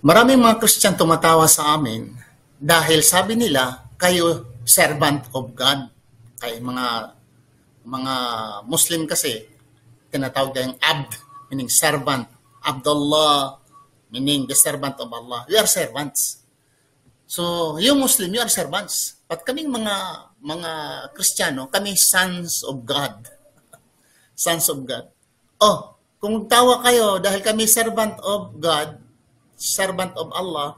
Maraming mga Christian tumatawa sa amin dahil sabi nila, kayo servant of God. Kay mga Muslim kasi tinatawag tayong abd, meaning servant. Abdullah, meaning the servant of Allah. We are servants. So, yung Muslim, you are servants. But kaming mga Kristiyano, kami sons of God. Sons of God. Oh, kung tawa kayo dahil kami servant of God, servant of Allah,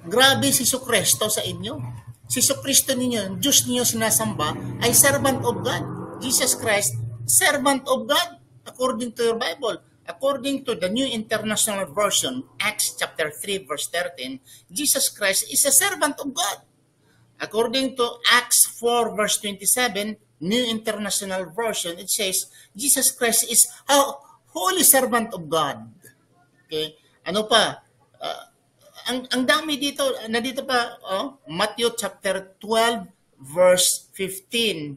grabe si Kristo sa inyo. Si Kristo ninyo, Diyos ninyo sinasamba, ay servant of God. Jesus Christ, servant of God, according to your Bible. According to the New International Version, Acts chapter 3, verse 13, Jesus Christ is a servant of God. According to Acts 4, verse 27, New International Version, it says, Jesus Christ is a holy servant of God. Okay? Ano pa? Ang dami dito, nandito pa, Matthew chapter 12, verse 15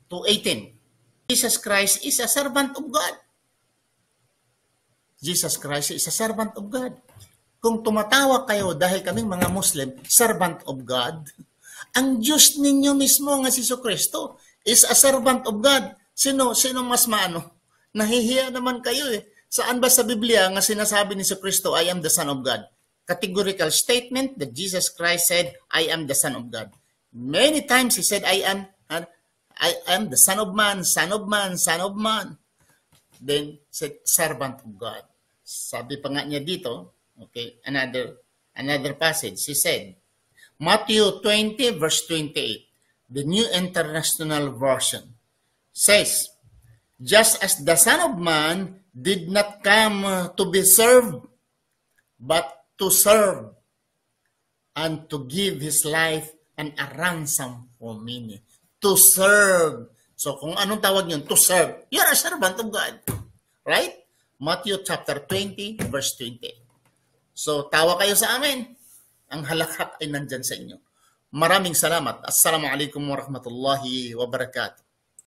to 18. Jesus Christ is a servant of God. Jesus Christ is a servant of God. Kung tumatawa kayo dahil kaming mga Muslim, servant of God, ang Diyos ninyo mismo nga si Kristo is a servant of God. Sino mas maano? Nahihiya naman kayo eh. Saan ba sa Biblia nga sinasabi ni Kristo, I am the Son of God? Categorical statement that Jesus Christ said, I am the Son of God. Many times he said, I am the Son of Man, Son of Man, Son of Man. Then said, servant of God. Sabi pa nga niya dito, okay, another passage, he said, Matthew 20, verse 28, the New International Version, says, just as the Son of Man did not come to be served, but to serve and to give his life and a ransom for many. To serve. So kung anong tawag yun? To serve. You're a servant of God. Right? Matthew chapter 20, verse 20. So tawa kayo sa amin. Ang halakhak ay nandyan sa inyo. Maraming salamat. Assalamualaikum warahmatullahi wabarakatuh.